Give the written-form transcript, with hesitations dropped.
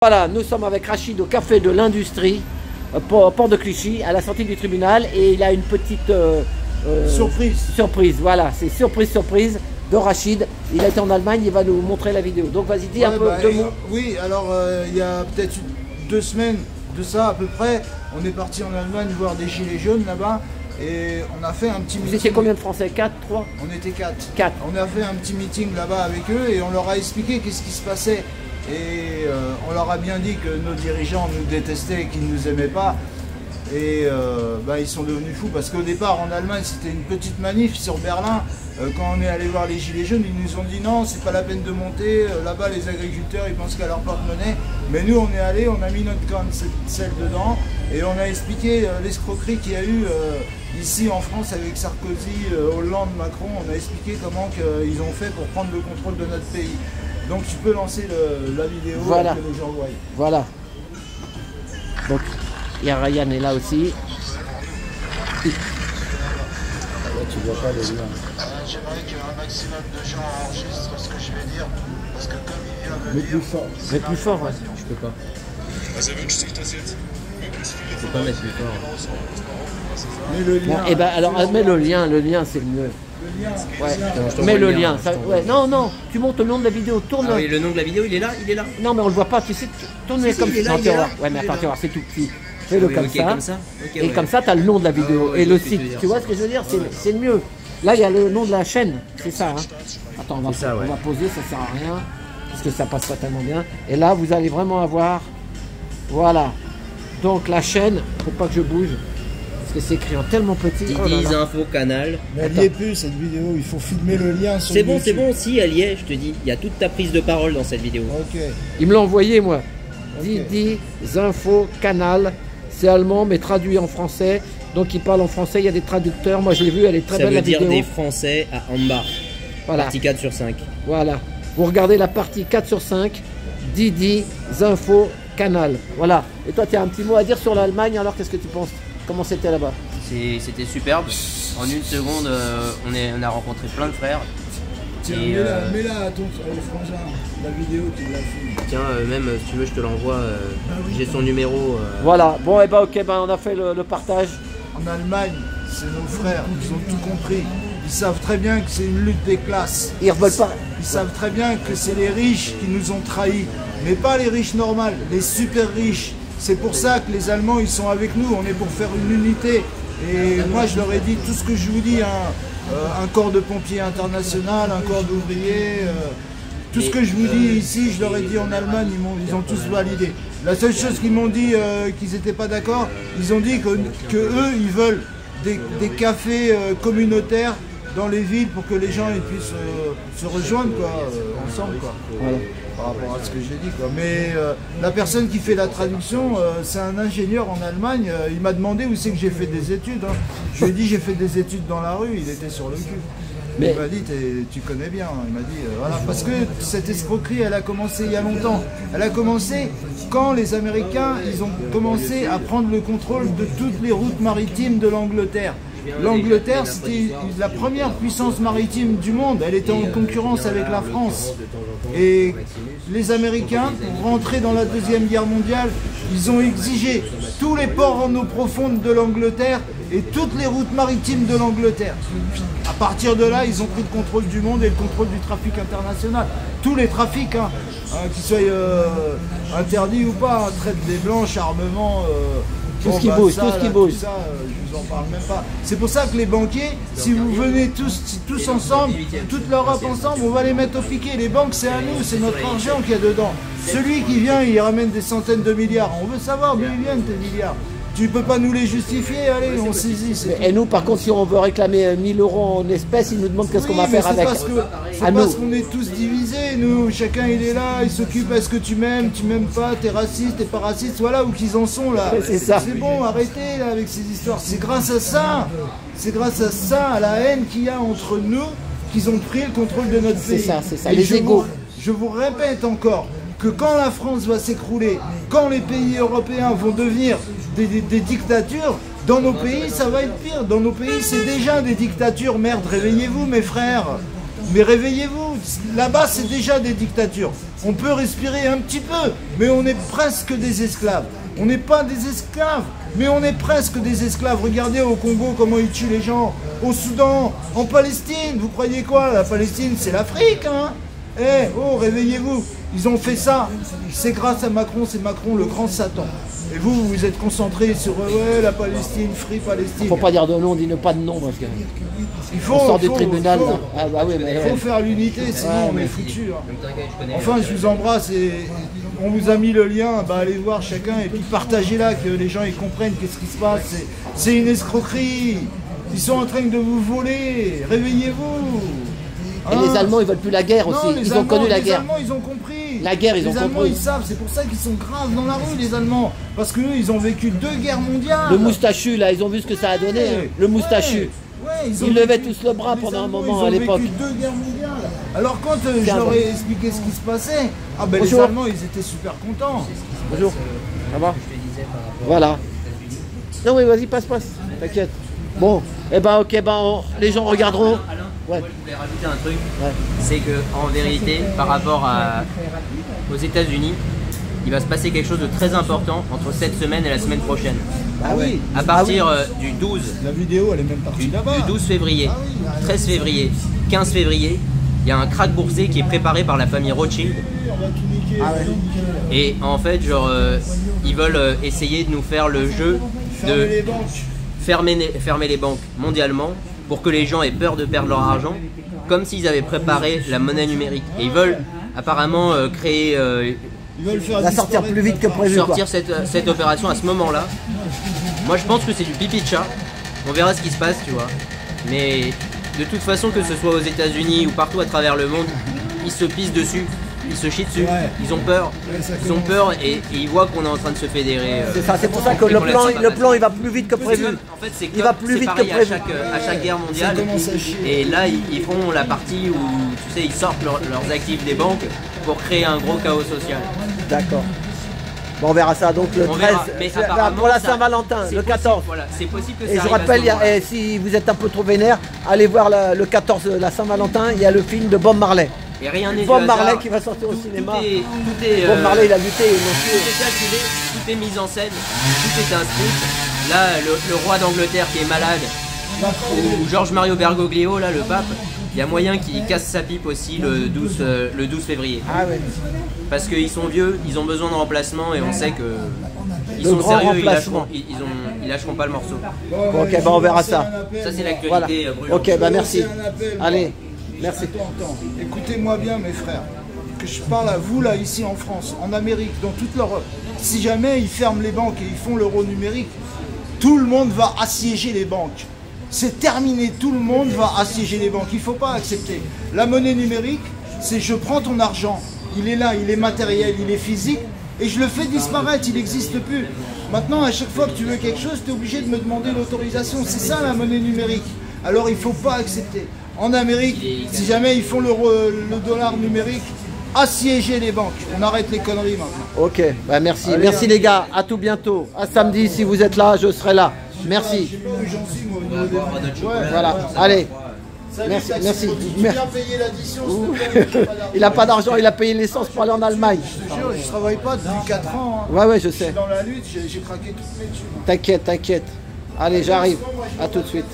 Voilà, nous sommes avec Rachid au Café de l'Industrie, Port de Clichy, à la sortie du tribunal, et il a une petite surprise, voilà, c'est surprise de Rachid. Il a été en Allemagne, il va nous montrer la vidéo. Donc vas-y, dis un peu deux mots. Oui, alors il y a peut-être 2 semaines de ça à peu près, on est parti en Allemagne voir des gilets jaunes là-bas. Et on a fait un petit meeting. Vous étiez combien de Français? 4, 3? On était 4. 4. On a fait un petit meeting là-bas avec eux et on leur a expliqué qu'est-ce qui se passait. Et on leur a bien dit que nos dirigeants nous détestaient et qu'ils ne nous aimaient pas. Et ils sont devenus fous parce qu'au départ en Allemagne c'était une petite manif sur Berlin. Quand on est allé voir les gilets jaunes, ils nous ont dit non, c'est pas la peine de monter. Là-bas les agriculteurs ils pensent qu'à leur porte-monnaie. Mais nous on est allé, on a mis notre grain de sel dedans et on a expliqué l'escroquerie qu'il y a eu ici en France avec Sarkozy, Hollande, Macron. On a expliqué comment ils ont fait pour prendre le contrôle de notre pays. Donc tu peux lancer la vidéo voilà. Que les gens voient. Voilà. Donc il y a Ryan est là aussi. Tu vois pas les liens. J'aimerais qu'un maximum de gens enregistrent ce que je vais dire, parce que comme il vient de Mais dire... plus fort. Mais plus fort, ouais. Je peux pas. Je peux pas mettre plus fort. Mais le lien. Bon, et ben alors mets le lien c'est le mieux. Le lien. Ouais. Mets le lien. Ça, ouais. Non, tu montes le nom de la vidéo, tourne. Ah oui, le nom de la vidéo, il est là. Non, mais on le voit pas, tu sais, tourne-le comme il est là, non, il tu est vas là. voir. Ouais, mais Il est attends, là. tu vas voir, c'est tout petit. Fais-le Oui, comme ok, ça. comme ça. Ok, Et ouais. comme ça, tu as le nom de la vidéo ouais, et le je sais ce que tu veux site. dire. Tu vois ce que je veux dire? C'est le mieux. Là, il y a le nom de la chaîne, c'est ça. Hein. Attends, on ça, ouais. va poser, ça sert à rien, parce que ça passe pas tellement bien. Et là, vous allez vraiment avoir, voilà. Donc la chaîne, faut pas que je bouge, parce que c'est écrit en tellement petit. Oh là Didi's là. Info Canal. Mais elle y est plus cette vidéo, il faut filmer le lien sur C'est bon, YouTube. si, elle y est, je te dis. Il y a toute ta prise de parole dans cette vidéo. Ok. Il me l'a envoyé, moi. Ok. Didi's Info Canal, c'est allemand, mais traduit en français. Donc il parle en français, il y a des traducteurs. Moi, je l'ai vu, elle est très Ça belle veut la dire vidéo. des Français à Ambach. Voilà. Partie 4 sur 5. Voilà. Vous regardez la partie 4 sur 5, Didi's Info Canal. Voilà. Et toi, tu as un petit mot à dire sur l'Allemagne, alors qu'est-ce que tu penses? Comment c'était là-bas? C'était superbe. En une seconde, on a rencontré plein de frères. Tiens, Et, mets-la à ton frangin, la vidéo, tu la filmes. Tiens, même si tu veux, je te l'envoie. J'ai son numéro. Voilà. Bon, et ben ok, on a fait le partage. En Allemagne, c'est nos frères, ils ont tout compris. Ils savent très bien que c'est une lutte des classes. Ils veulent pas. Ils savent très bien que c'est les riches qui nous ont trahis. Mais pas les riches normales, les super riches. C'est pour ça que les Allemands, ils sont avec nous. On est pour faire une unité. Et moi, je leur ai dit tout ce que je vous dis. Un corps de pompiers international, un corps d'ouvriers. Tout ce que je vous dis ici, je leur ai dit en Allemagne, ils ont tous validé. La seule chose qu'ils m'ont dit qu'ils n'étaient pas d'accord, ils ont dit que eux, ils veulent des cafés communautaires dans les villes pour que les gens ils puissent se rejoindre ensemble. Voilà. Par rapport à ce que j'ai dit. Mais la personne qui fait la traduction, c'est un ingénieur en Allemagne. Il m'a demandé où c'est que j'ai fait des études. Hein. Je lui ai dit j'ai fait des études dans la rue, il était sur le cul. Mais... Il m'a dit tu connais bien. Il m'a dit voilà. Parce que cette escroquerie, elle a commencé il y a longtemps. Elle a commencé quand les Américains ils ont commencé à prendre le contrôle de toutes les routes maritimes de l'Angleterre. L'Angleterre, c'était la première puissance maritime du monde. Elle était en concurrence avec la France. Et les Américains, pour rentrer dans la Deuxième Guerre mondiale, ils ont exigé tous les ports en eau profonde de l'Angleterre et toutes les routes maritimes de l'Angleterre. À partir de là, ils ont pris le contrôle du monde et le contrôle du trafic international. Tous les trafics, qu'ils soient interdits ou pas, traite des blanches, armement... tout ce qui bouge, tout ce qui bouge. Ça, je vous en parle même pas. C'est pour ça que les banquiers, si vous venez tous ensemble, toute l'Europe ensemble, on va les mettre au piquet. Les banques, c'est à nous, c'est notre argent qu'il y a dedans. Celui qui vient, il ramène des centaines de milliards. On veut savoir d'où ils viennent tes milliards. Tu peux pas nous les justifier, allez, on saisit. Et nous, par contre, si on veut réclamer 1000 € en espèces, ils nous demandent qu'est-ce qu'on va faire avec. C'est parce qu'on est tous divisés, nous. Chacun, il est là, il s'occupe, est-ce que tu m'aimes pas, t'es raciste, t'es pas raciste, voilà où qu'ils en sont, là. C'est ça. C'est bon, arrêtez, là, avec ces histoires. C'est grâce à ça, à la haine qu'il y a entre nous, qu'ils ont pris le contrôle de notre pays. C'est ça, Et les égaux. Je vous répète encore, que quand la France va s'écrouler, quand les pays européens vont devenir des dictatures, dans nos pays, ça va être pire. Dans nos pays, c'est déjà des dictatures. Merde, réveillez-vous, mes frères. Mais réveillez-vous. Là-bas, c'est déjà des dictatures. On peut respirer un petit peu, mais on est presque des esclaves. On n'est pas des esclaves, mais on est presque des esclaves. Regardez au Congo comment ils tuent les gens. Au Soudan, en Palestine. Vous croyez quoi? La Palestine, c'est l'Afrique, hein? Eh, oh, réveillez-vous. Ils ont fait ça. C'est grâce à Macron, c'est Macron le grand Satan. Et vous, vous êtes concentrés sur ouais, la Palestine, Free Palestine. Faut pas dire de nom, dis pas de nom parce que Il faut, on sort du tribunal. faut, là. Ah bah oui, mais il faut faire l'unité, sinon on est foutu. Enfin, je vous embrasse et on vous a mis le lien. Bah, allez voir chacun et puis partagez-la, que les gens ils comprennent qu'est-ce qui se passe. C'est une escroquerie. Ils sont en train de vous voler. Réveillez-vous. Et les Allemands, ils veulent plus la guerre aussi. Non, Ils ont connu la guerre. Les Allemands, ils ont compris. La guerre, ils ont Les Allemands, compris. ils savent. C'est pour ça qu'ils sont graves dans la rue, les Allemands. Parce qu'eux, ils ont vécu 2 guerres mondiales. Le moustachu, là, ils ont vu ce que ça a donné. Ouais, Hein. Le moustachu. ouais, Ils levaient tous le bras pendant un moment à l'époque. Ils ont vécu 2 guerres mondiales. Alors quand je leur ai expliqué ce qui se passait, ah ben les Bonjour. Allemands, ils étaient super contents. Bonjour. Ça va? Voilà. Non, oui, vas-y, passe. T'inquiète. Bon, eh ben, ok, ben, les gens regarderont. Alain, Ouais. moi, je voulais rajouter un truc. Ouais. C'est que en vérité, par rapport aux États-Unis, il va se passer quelque chose de très important entre cette semaine et la semaine prochaine. Ah oui. À partir du 12, La vidéo, elle est même partie là-bas. du 12 février, 13 février, 15 février, il y a un krach boursier qui est préparé par la famille Rothschild. On va tout niquer. Ah ouais. Et en fait, genre, ils veulent essayer de nous faire le jeu Fermez de les banques. fermer les banques mondialement pour que les gens aient peur de perdre leur argent, comme s'ils avaient préparé la monnaie numérique. Et ils veulent apparemment créer, Ils veulent faire La sortir disparaître plus vite que prévu. Quoi. sortir cette opération à ce moment-là. Moi, je pense que c'est du pipi de chat. On verra ce qui se passe, tu vois. Mais de toute façon, que ce soit aux États-Unis ou partout à travers le monde, ils se pissent dessus. Ils se chient dessus, Ouais. ils ont peur, Ouais, ça ils ont commence. peur et ils voient qu'on est en train de se fédérer. C'est ça, c'est pour ça que et le qu'on plan, laisse ça le passer. plan, il va plus vite que prévu. En fait, c'est Il va plus vite que pareil prévu. à chaque guerre mondiale. Ça commence à chier. Et là, ils font la partie où, tu sais, ils sortent leurs actifs des banques pour créer un gros chaos social. D'accord. Bon, on verra ça donc le On 13, verra, mais apparemment, pour la ça- Saint-Valentin, c'est le possible, 14. Voilà, c'est possible que ça Et je arrive à ce rappelle, moment-là. si vous êtes un peu trop vénère, allez voir le 14, la Saint-Valentin, il y a le film de Bob Marley. Et rien n'est Bob du Marley hasard. qui va sortir au cinéma. Tout est, Bob Marley, il a lutté, ils l'ont tout tué. est calculé, tout est mis en scène, tout est inscrit. Là, le roi d'Angleterre qui est malade, ou Georges Mario Bergoglio, là, le pape, il y a moyen qu'il casse sa pipe aussi le 12 février. Ah ouais. Parce qu'ils sont vieux, ils ont besoin de remplacement et on sait que ils Le sont grand sérieux, remplacement. ils lâcheront pas le morceau. Bon, ok, bah on verra ça. Ça c'est l'actualité Voilà. brûlante. Ok, bah merci. C'est un appel. Allez, merci. Attends. Écoutez-moi bien, mes frères. Que je parle à vous, là, ici en France, en Amérique, dans toute l'Europe. Si jamais ils ferment les banques et ils font l'euro numérique, tout le monde va assiéger les banques. C'est terminé, tout le monde va assiéger les banques. Il ne faut pas accepter. La monnaie numérique, c'est je prends ton argent, il est là, il est matériel, il est physique, et je le fais disparaître, il n'existe plus. Maintenant, à chaque fois que tu veux quelque chose, tu es obligé de me demander l'autorisation. C'est ça la monnaie numérique. Alors il ne faut pas accepter. En Amérique, si jamais ils font le dollar numérique, assiéger les banques. On arrête les conneries maintenant. Ok, bah merci. Allez, Merci les gars, à tout bientôt. À samedi, si vous êtes là, je serai là. Je Merci. sais pas où j'en suis, moi, au niveau des banques. Ouais. Voilà, allez. Salut, Merci, taxi, merci. tu viens payer l'addition, s'il te plaît, j'ai pas d'argent. Il n'a pas d'argent, il a payé l'essence pour aller en Allemagne. Je te jure, je travaille pas depuis 4 ans. Hein. Ouais, ouais, je Je suis sais. dans la lutte, j'ai craqué toutes mes thunes. T'inquiète, t'inquiète. Allez, j'arrive. À tout de suite.